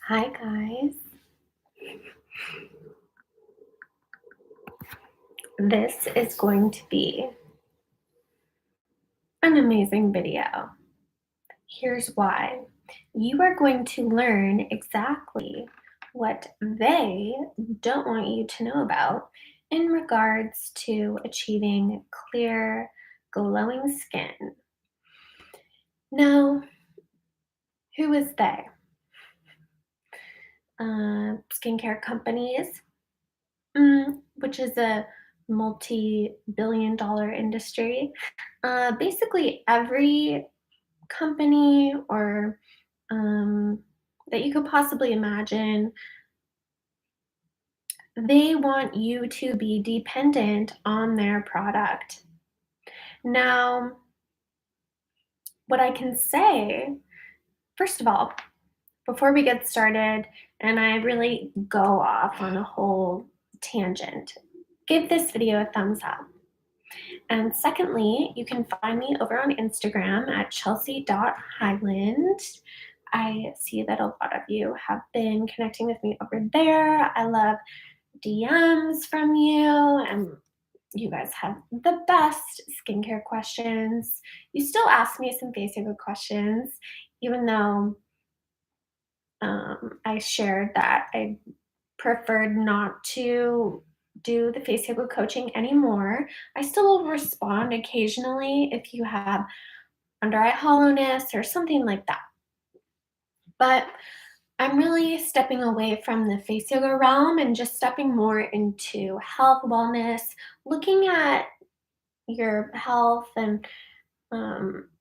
Hi guys. This is going to be an amazing video. Here's why. You are going to learn exactly what they don't want you to know about in regards to achieving clear, glowing skin. Now, who is they? Skincare companies, which is a multi-billion dollar industry. Basically, every company or that you could possibly imagine, they want you to be dependent on their product. Now, what I can say, first of all, before we get started and I really go off on a whole tangent, give this video a thumbs up. And secondly, you can find me over on Instagram at chelsea.highland. I see that a lot of you have been connecting with me over there. I love DMs from you, and you guys have the best skincare questions. You still ask me some face yoga questions, even though I shared that I preferred not to do the face yoga coaching anymore. I still will respond occasionally if you have under eye hollowness or something like that. But I'm really stepping away from the face yoga realm and just stepping more into health, wellness, looking at your health and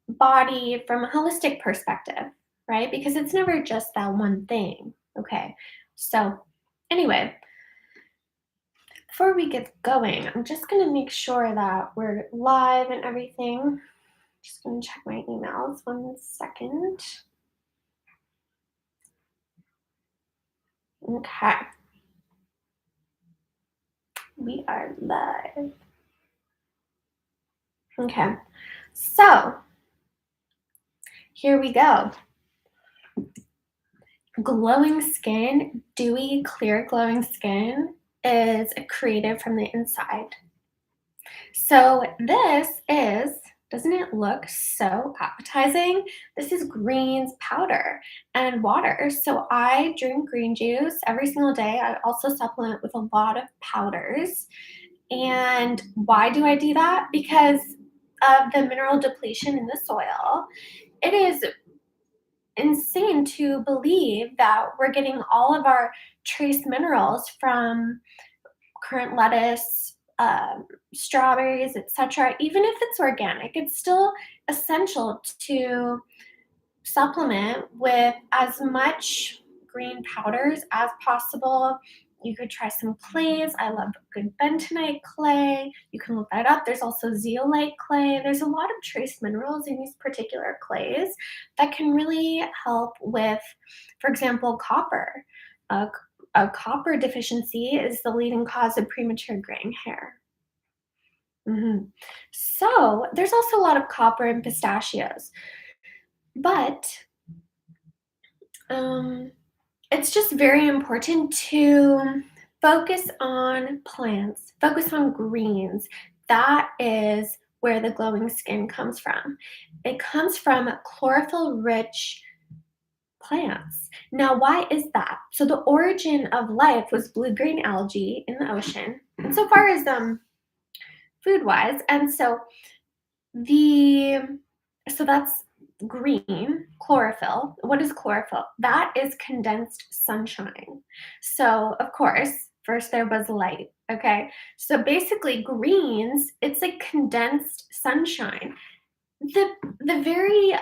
body from a holistic perspective, right? Because it's never just that one thing. Okay. So, anyway, before we get going, I'm just going to make sure that we're live and everything. Just going to check my emails 1 second. Okay. We are live. Okay. So, here we go. Glowing skin, dewy, clear glowing skin is created from the inside. So this is, doesn't it look so appetizing? This is greens powder and water. So I drink green juice every single day. I also supplement with a lot of powders. And why do I do that? Because of the mineral depletion in the soil. It is insane to believe that we're getting all of our trace minerals from currant lettuce, strawberries, etc. Even if it's organic, it's still essential to supplement with as much green powders as possible. You could try some clays. I love good bentonite clay. You can look that up. There's also zeolite clay. There's a lot of trace minerals in these particular clays that can really help with, for example, copper. A copper deficiency is the leading cause of premature graying hair. So there's also a lot of copper in pistachios, but it's just very important to focus on plants, focus on greens. That is where the glowing skin comes from. It comes from chlorophyll-rich plants. Now, why is that? So the origin of life was blue-green algae in the ocean, and so far as food-wise, and the so that's green, chlorophyll. What is chlorophyll? That is condensed sunshine. So, of course, first there was light, okay? So basically greens, it's like condensed sunshine. The very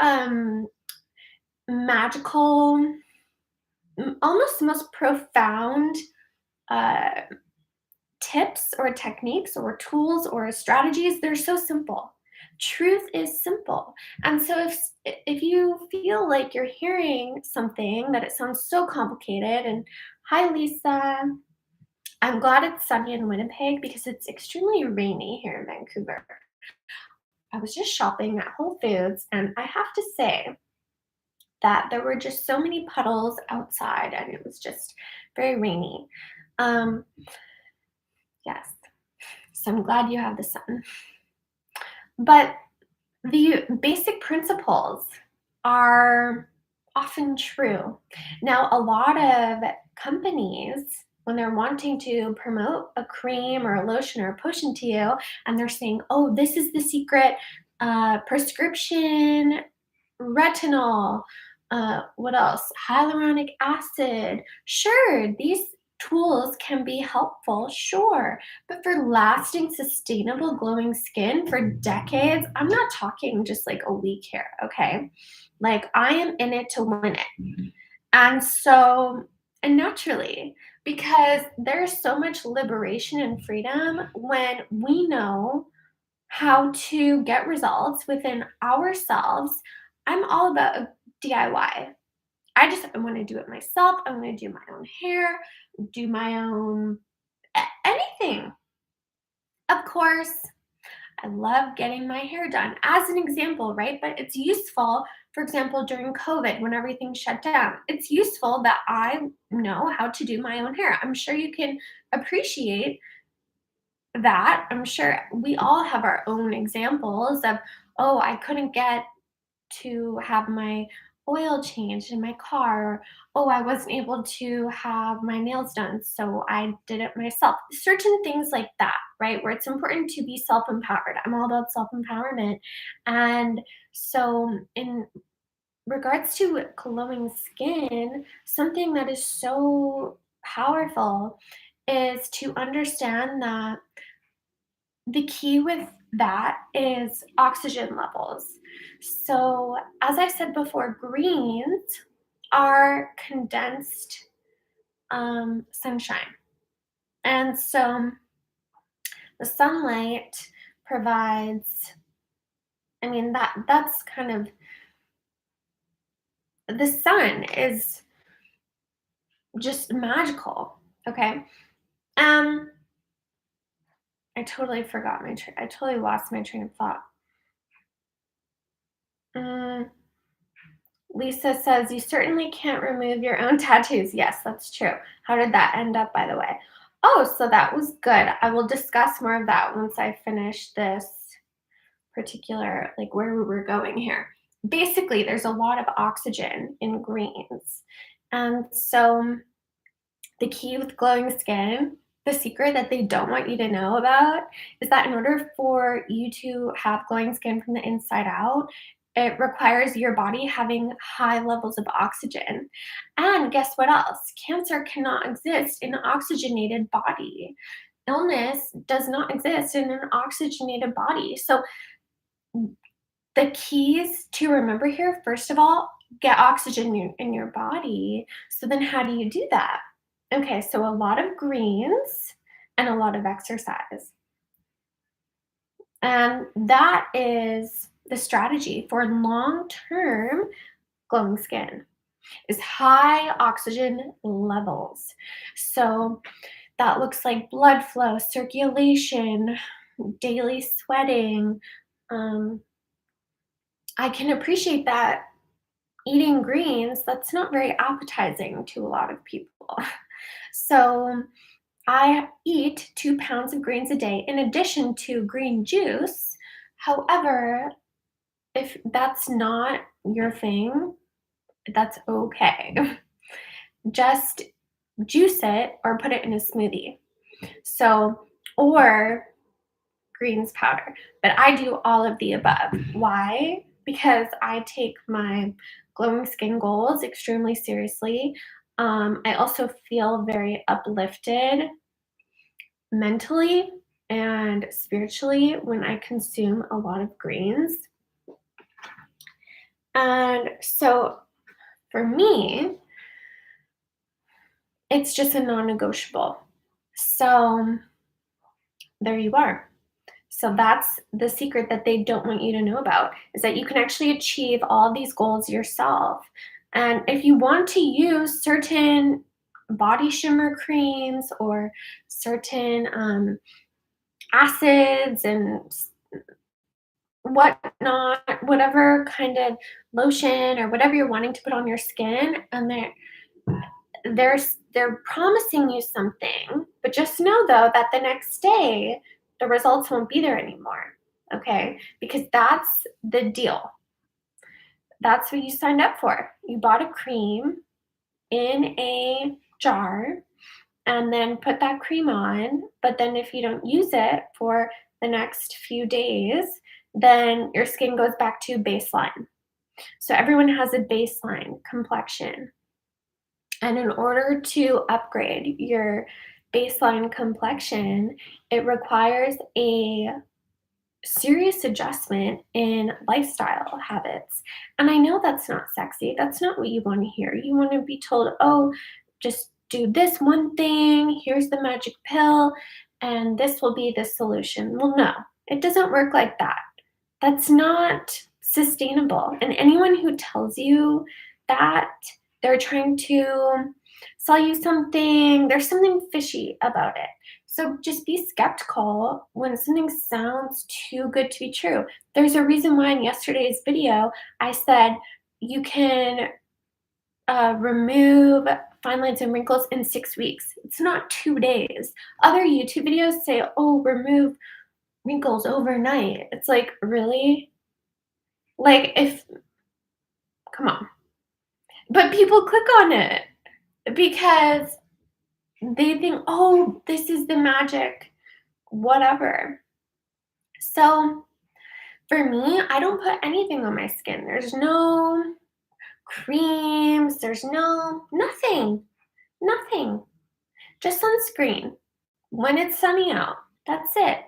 magical, almost most profound uh, tips or techniques or tools or strategies, they're so simple. Truth is simple. And so if you feel like you're hearing something that it sounds so complicated, and hi Lisa, I'm glad it's sunny in Winnipeg because it's extremely rainy here in Vancouver. I was just shopping at Whole Foods and I have to say that there were just so many puddles outside and it was just very rainy. Um, yes. So I'm glad you have the sun. But the basic principles are often true. Now, a lot of companies, when they're wanting to promote a cream or a lotion or a potion to you, and they're saying, oh, this is the secret prescription retinol, what else? Hyaluronic acid. Sure, these tools can be helpful, sure. But for lasting, sustainable, glowing skin for decades, I'm not talking just like a week here, okay? Like I am in it to win it. And so, and naturally, because there's so much liberation and freedom when we know how to get results within ourselves. I'm all about a DIY. I want to do it myself. I want to do my own hair, do my own anything. Of course, I love getting my hair done as an example, right? But it's useful, for example, during COVID when everything shut down. It's useful that I know how to do my own hair. I'm sure you can appreciate that. I'm sure we all have our own examples of, oh, I couldn't get to have my oil changed in my car. Or, oh, I wasn't able to have my nails done, so I did it myself. Certain things like that, right? Where it's important to be self empowered. I'm all about self empowerment. And so, in regards to glowing skin, something that is so powerful is to understand that the key with that is oxygen levels. So, as I said before, greens are condensed sunshine. And so the sunlight provides, I mean, that's kind of the sun is just magical. Okay. Um, I totally forgot I totally lost my train of thought. Mm, Lisa says, "You certainly can't remove your own tattoos." Yes, that's true. How did that end up, by the way? Oh, so that was good. I will discuss more of that once I finish this particular, like where we were going here. Basically, there's a lot of oxygen in greens. And so the key with glowing skin, the secret that they don't want you to know about, is that in order for you to have glowing skin from the inside out, it requires your body having high levels of oxygen. And guess what else? Cancer cannot exist in an oxygenated body. Illness does not exist in an oxygenated body. So, the keys to remember here, first of all, get oxygen in your body. So, then how do you do that? Okay, so a lot of greens and a lot of exercise. And that is the strategy for long-term glowing skin is high oxygen levels. So that looks like blood flow, circulation, daily sweating. Um, I can appreciate that eating greens, that's not very appetizing to a lot of people. So I eat 2 pounds of greens a day in addition to green juice. However, if that's not your thing, that's okay. Just juice it or put it in a smoothie. So, or greens powder. But I do all of the above. Why? Because I take my glowing skin goals extremely seriously. I also feel very uplifted mentally and spiritually when I consume a lot of greens. And so for me, it's just a non negotiable. So there you are. So that's the secret that they don't want you to know about is that you can actually achieve all these goals yourself. And if you want to use certain body shimmer creams or certain acids and whatnot, whatever kind of lotion or whatever you're wanting to put on your skin, and they're promising you something, but just know though that the next day the results won't be there anymore. Okay? Because that's the deal. That's what you signed up for. You bought a cream in a jar and then put that cream on, but then if you don't use it for the next few days, then your skin goes back to baseline. So everyone has a baseline complexion. And in order to upgrade your baseline complexion, it requires a serious adjustment in lifestyle habits. And I know that's not sexy. That's not what you want to hear. You want to be told, oh, just do this one thing, here's the magic pill, and this will be the solution. Well, no, it doesn't work like that. That's not sustainable. And anyone who tells you that, they're trying to sell you something, there's something fishy about it. So just be skeptical when something sounds too good to be true. There's a reason why in yesterday's video I said you can remove fine lines and wrinkles in 6 weeks. It's not 2 days. Other YouTube videos say, oh, remove wrinkles overnight. It's like, really? Like, if, come on. But people click on it because they think, oh, this is the magic, whatever. So for me, I don't put anything on my skin. There's no creams, there's nothing, nothing. Just sunscreen when it's sunny out. That's it.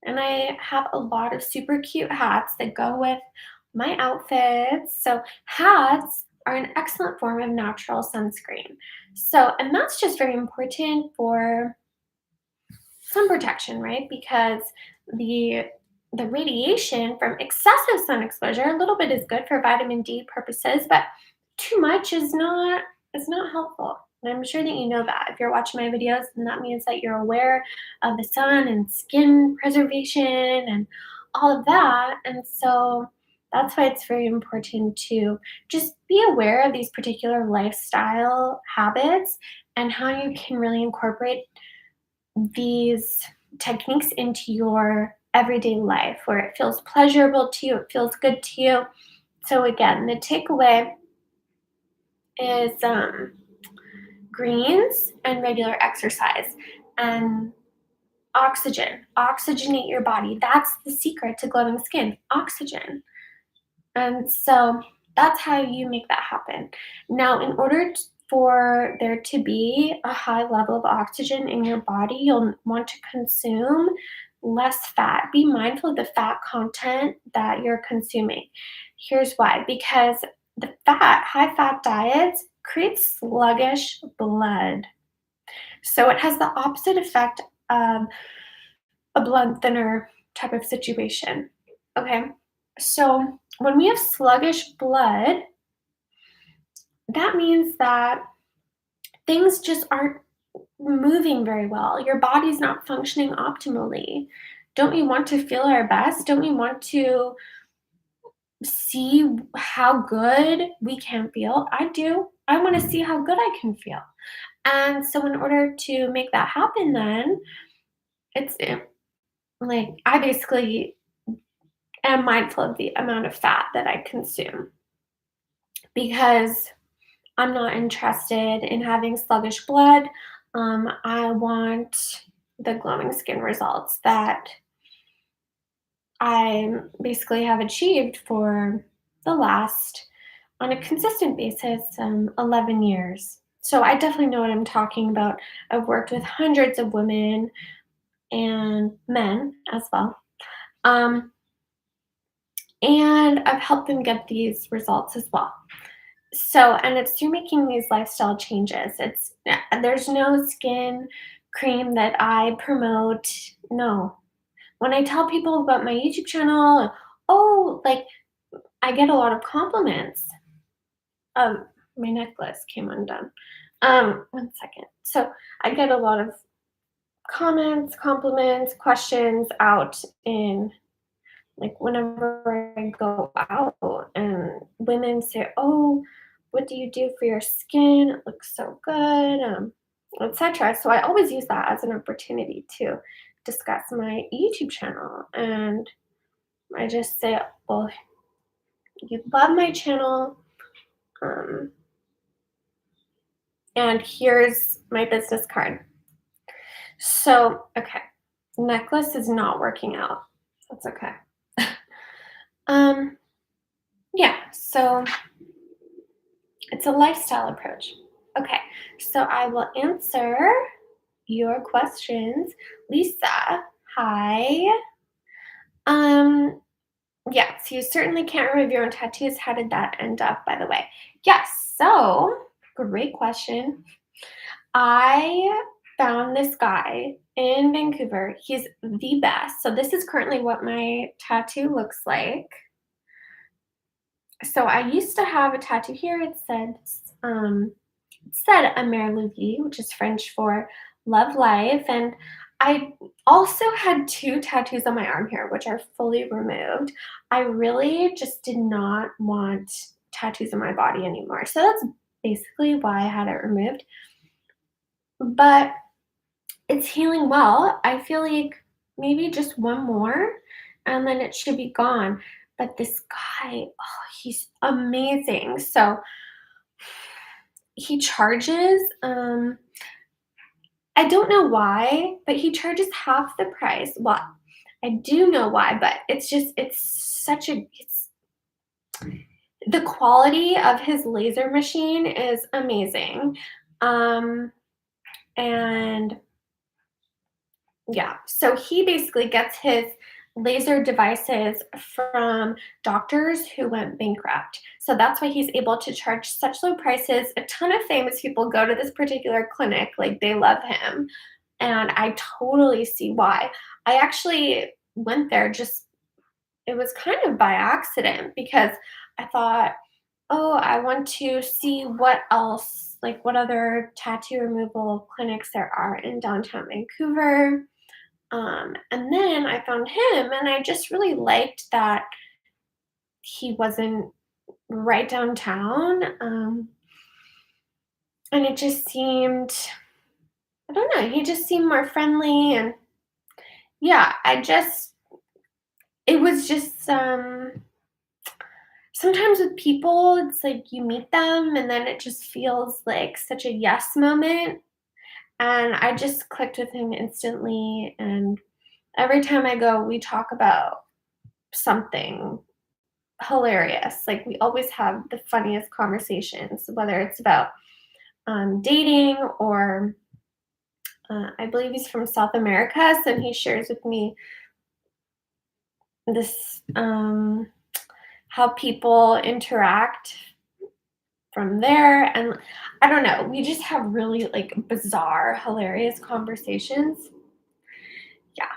And I have a lot of super cute hats that go with my outfits. So hats are an excellent form of natural sunscreen. So, and that's just very important for sun protection, right? Because the the radiation from excessive sun exposure, a little bit is good for vitamin D purposes, but too much is not helpful. And I'm sure that you know that. If you're watching my videos, then that means that you're aware of the sun and skin preservation and all of that. And so that's why it's very important to just be aware of these particular lifestyle habits and how you can really incorporate these techniques into your everyday life where it feels pleasurable to you, it feels good to you. So again, the takeaway is greens and regular exercise and oxygenate your body. That's the secret to glowing skin, oxygen. And so that's how you make that happen. Now, in order for there to be a high level of oxygen in your body, you'll want to consume less fat. Be mindful of the fat content that you're consuming. Here's why, because the high fat diets create sluggish blood. So it has the opposite effect of a blood thinner type of situation. Okay. So when we have sluggish blood, that means that things just aren't moving very well. Your body's not functioning optimally. Don't we want to feel our best? Don't we want to see how good we can feel? I do. I want to see how good I can feel. And so, in order to make that happen, then it's like I basically am mindful of the amount of fat that I consume because I'm not interested in having sluggish blood. I want the glowing skin results that I basically have achieved for the last, on a consistent basis, 11 years. So I definitely know what I'm talking about. I've worked with hundreds of women and men as well. Um, and I've helped them get these results as well. So, and it's through making these lifestyle changes. There's no skin cream that I promote. No. When I tell people about my YouTube channel, oh, like I get a lot of compliments. My necklace came undone. One second. So I get a lot of comments, compliments, questions out in like whenever I go out and women say, "Oh, what do you do for your skin? It looks so good," etc. So I always use that as an opportunity to discuss my YouTube channel, and I just say, "Well, you love my channel, um, and here's my business card." So, okay, necklace is not working out. That's okay. um, yeah. So it's a lifestyle approach. Okay, so I will answer your questions. Lisa, hi. Um, yes, you certainly can't remove your own tattoos. How did that end up, by the way? Yes, so great question. I found this guy in Vancouver. He's the best. So this is currently what my tattoo looks like. So I used to have a tattoo here. It said Amer Louis, which is French for love life. And I also had two tattoos on my arm here, which are fully removed. I really just did not want tattoos on my body anymore. So that's basically why I had it removed. But it's healing well. I feel like maybe just one more and then it should be gone. But this guy, oh, he's amazing. So he charges, I don't know why, but he charges half the price. Well, I do know why, but it's the quality of his laser machine is amazing. Um, and Yeah, so he basically gets his laser devices from doctors who went bankrupt. So that's why he's able to charge such low prices. A ton of famous people go to this particular clinic, like they love him. And I totally see why. I actually went there just, it was kind of by accident because I thought, oh, I want to see what else, like what other tattoo removal clinics there are in downtown Vancouver. And then I found him, and I just really liked that he wasn't right downtown. And it just seemed, I don't know, he just seemed more friendly. And yeah, it was just, sometimes with people, it's like you meet them and then it just feels like such a yes moment. And I just clicked with him instantly. And every time I go, we talk about something hilarious. Like we always have the funniest conversations, whether it's about dating or I believe he's from South America, so he shares with me this how people interact from there, and I don't know. We just have really like bizarre, hilarious conversations. Yeah.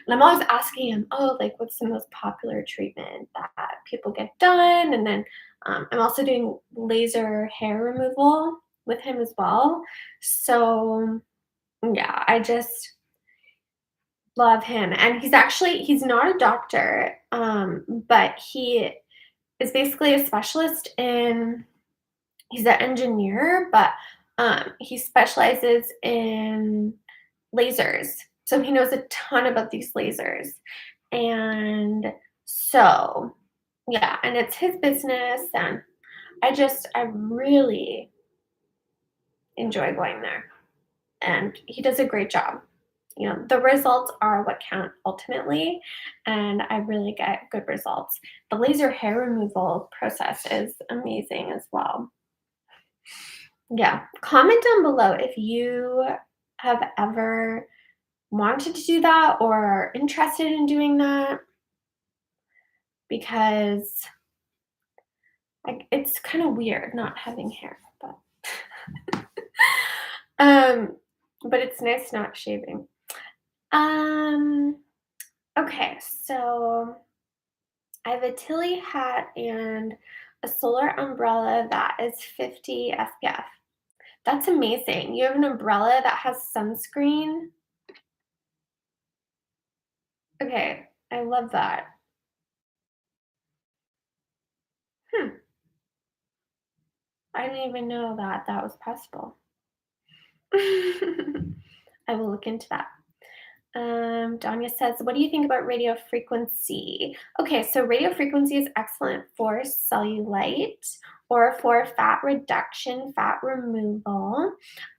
And I'm always asking him, oh, like, what's the most popular treatment that people get done? And then I'm also doing laser hair removal with him as well. So, yeah, I just love him. And he's not a doctor, but he is basically a specialist he's an engineer, but he specializes in lasers. So he knows a ton about these lasers. And so, yeah, and it's his business. And I really enjoy going there. And he does a great job. You know, the results are what count ultimately. And I really get good results. The laser hair removal process is amazing as well. Yeah. Comment down below if you have ever wanted to do that or are interested in doing that because it's kind of weird not having hair, but um, but it's nice not shaving. Um, okay, so I have a Tilly hat and a solar umbrella that is 50 SPF. That's amazing. You have an umbrella that has sunscreen. Okay, I love that. Hmm, I didn't even know that that was possible. I will look into that. Danya says, "What do you think about radio frequency?" Okay, so radio frequency is excellent for cellulite or for fat reduction, fat removal.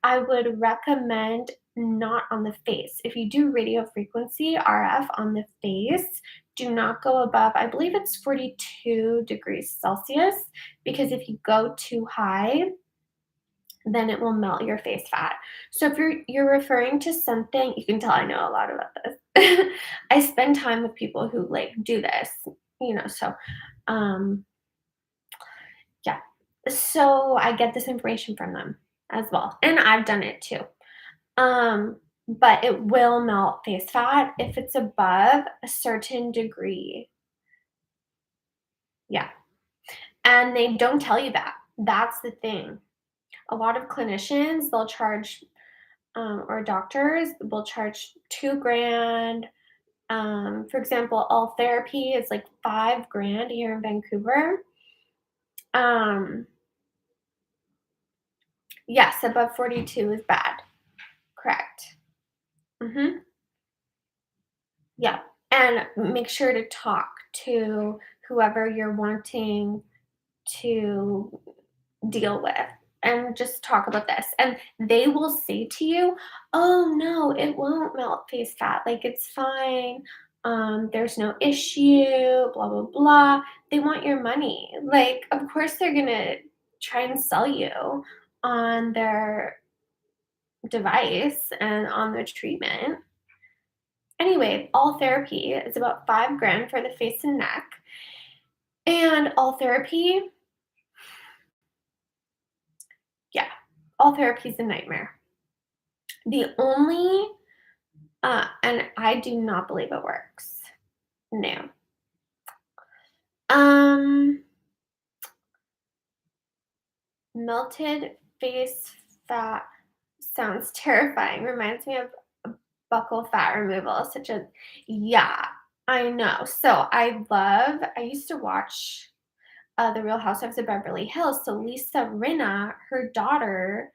I would recommend not on the face. If you do radio frequency RF on the face, do not go above, I believe it's 42 degrees Celsius, because if you go too high, then it will melt your face fat. So if you're referring to something, you can tell I know a lot about this. I spend time with people who like do this, so um yeah. So I get this information from them as well. And I've done it too. But it will melt face fat if it's above a certain degree. Yeah. And they don't tell you that. That's the thing. A lot of clinicians, they'll charge or doctors will charge 2 grand. For example, all therapy is like 5 grand here in Vancouver. Um, yes, above 42 is bad. Correct. Mm-hmm. Yeah. And make sure to talk to whoever you're wanting to deal with and just talk about this. And they will say to you, "Oh no, it won't melt face fat. Like it's fine. There's no issue, blah blah blah." They want your money. Like, of course they're gonna try and sell you on their device and on their treatment. Anyway, all therapy is about 5 grand for the face and neck. And all therapy, yeah, all therapy is a nightmare. The only and I do not believe it works. No. Um, Melted face fat sounds terrifying. Reminds me of buccal fat removal, such as, yeah, I know. So I used to watch The Real Housewives of Beverly Hills. So Lisa Rinna, her daughter,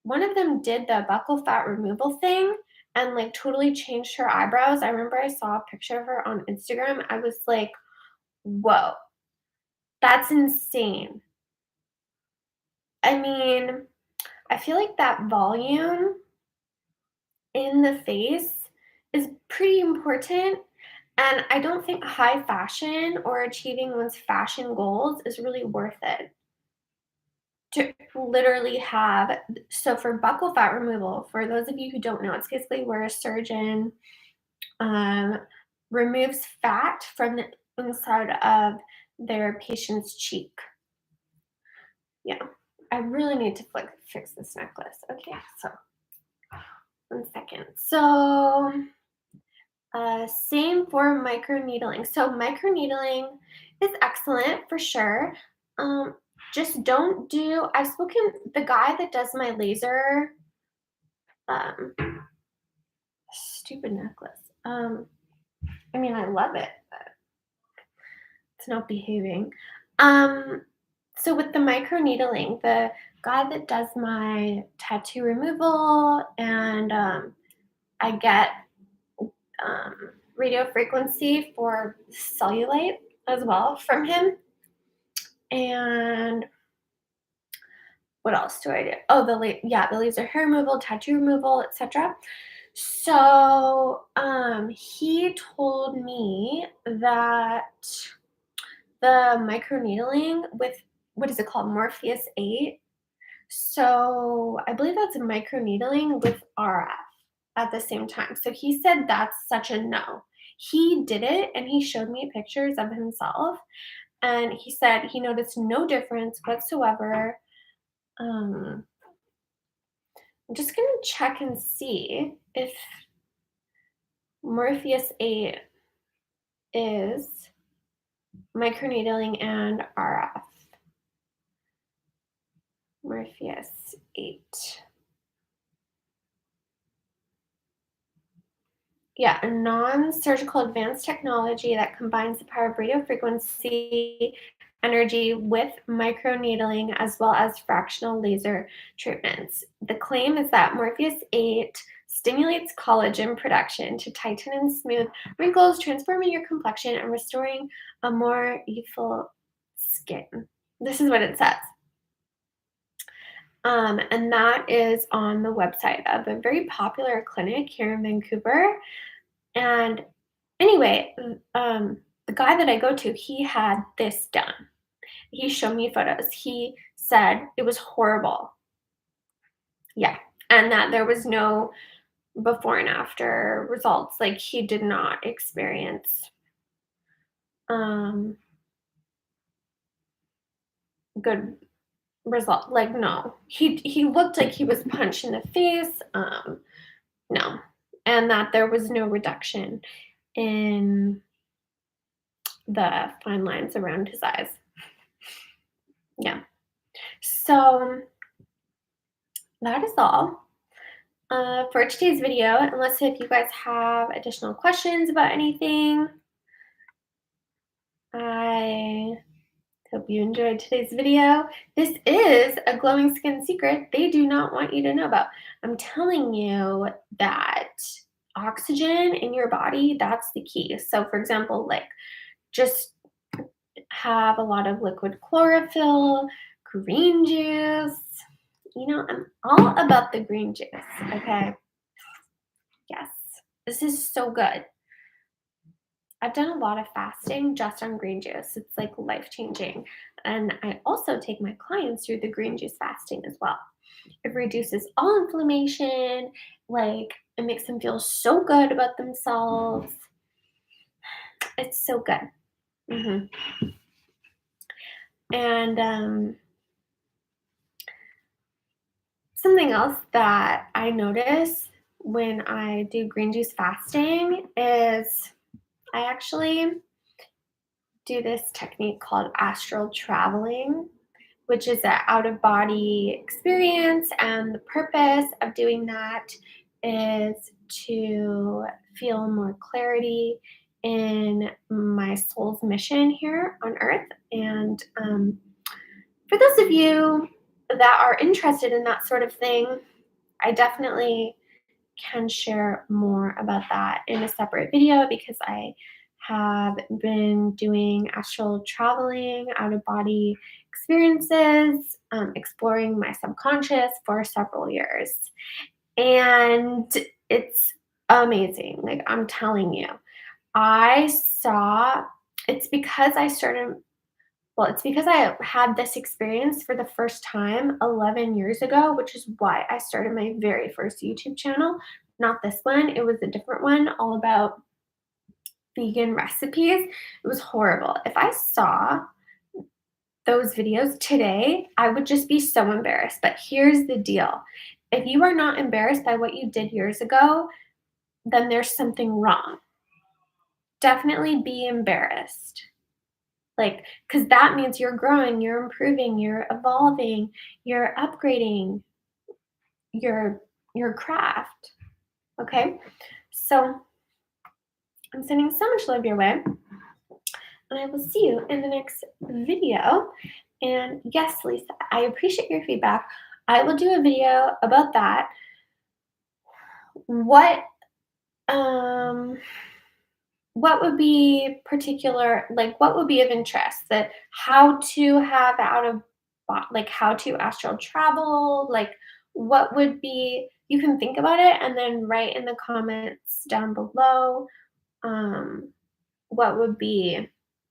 one of them did the buccal fat removal thing and like totally changed her eyebrows. I remember I saw a picture of her on Instagram. I was like, whoa, that's insane. I mean, I feel like that volume in the face is pretty important. And I don't think high fashion or achieving one's fashion goals is really worth it. To literally have, so for buccal fat removal, for those of you who don't know, it's basically where a surgeon um, removes fat from the inside of their patient's cheek. Yeah, I really need to fix this necklace. Okay, so 1 second. So, same for microneedling. So, microneedling is excellent for sure. Um, just don't do, I've spoken, the guy that does my laser, um, stupid necklace. I mean, I love it, but it's not behaving. Um, so with the microneedling, the guy that does my tattoo removal and I get radio frequency for cellulite as well from him. And what else do I do? Oh, the laser hair removal, tattoo removal, etc. So he told me that the microneedling with, what is it called? Morpheus 8. So I believe that's microneedling with RF at the same time. So he said that's such a no. He did it and he showed me pictures of himself and he said he noticed no difference whatsoever. I'm just gonna check and see if Morpheus 8 is microneedling and RF. Morpheus 8. Yeah, a non-surgical advanced technology that combines the power of radio frequency energy with microneedling as well as fractional laser treatments. The claim is that Morpheus 8 stimulates collagen production to tighten and smooth wrinkles, transforming your complexion and restoring a more youthful skin. This is what it says. And that is on the website of a very popular clinic here in Vancouver. And anyway, the guy that I go to, he had this done. He showed me photos. He said it was horrible. Yeah. And that there was no before and after results. Like he did not experience um good result. Like no. He looked like he was punched in the face. No. And that there was no reduction in the fine lines around his eyes. Yeah. So that is all for today's video. Unless if you guys have additional questions about anything, I hope you enjoyed today's video. This is a glowing skin secret they do not want you to know about. I'm telling you that oxygen in your body, that's the key. So for example, like just have a lot of liquid chlorophyll, green juice. You know, I'm all about the green juice, okay? Yes, this is so good. I've done a lot of fasting just on green juice. It's like life changing. And I also take my clients through the green juice fasting as well. It reduces all inflammation, like it makes them feel so good about themselves. It's so good. hmm And something else that I notice when I do green juice fasting is I actually do this technique called astral traveling, which is an out of body experience. And the purpose of doing that is to feel more clarity in my soul's mission here on earth. And for those of you that are interested in that sort of thing, I definitely can share more about that in a separate video because I have been doing astral traveling, out of body experiences, exploring my subconscious for several years. And it's amazing. Like, I'm telling you, I saw it's because I started it's because I had this experience for the first time 11 years ago, which is why I started my very first YouTube channel. Not this one, it was a different one all about vegan recipes. It was horrible. If I saw those videos today, I would just be so embarrassed. But here's the deal, if you are not embarrassed by what you did years ago, then there's something wrong. Definitely be embarrassed. Like, because that means you're growing, you're improving, you're evolving, you're upgrading your your craft. Okay? So I'm sending so much love your way, and I will see you in the next video. And yes, Lisa, I appreciate your feedback. I will do a video about that. What um what would be particular, like what would be of interest, that how to have out of like how to astral travel, like what would be, you can think about it and then write in the comments down below um what would be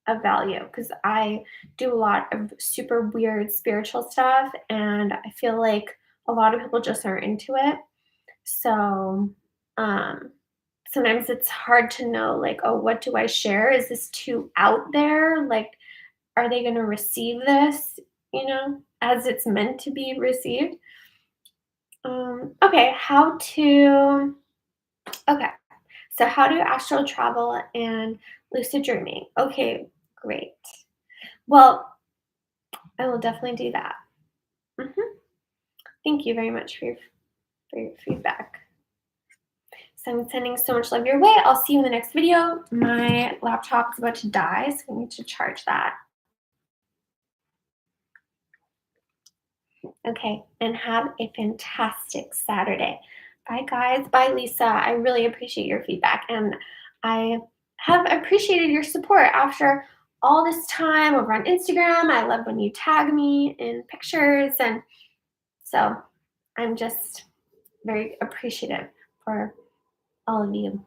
of value, because I do a lot of super weird spiritual stuff and I feel like a lot of people just aren't into it. So um sometimes it's hard to know, like, oh, what do I share? Is this too out there? Like, are they going to receive this, as it's meant to be received? Okay, okay, so how to astral travel and lucid dreaming. Okay, great. Well, I will definitely do that. hmm Thank you very much for your feedback. So I'm sending so much love your way. I'll see you in the next video. My laptop is about to die, so I need to charge that. Okay, and have a fantastic Saturday. Bye, guys. Bye, Lisa. I really appreciate your feedback, and I have appreciated your support after all this time over on Instagram. I love when you tag me in pictures, and so I'm just very appreciative for all of you.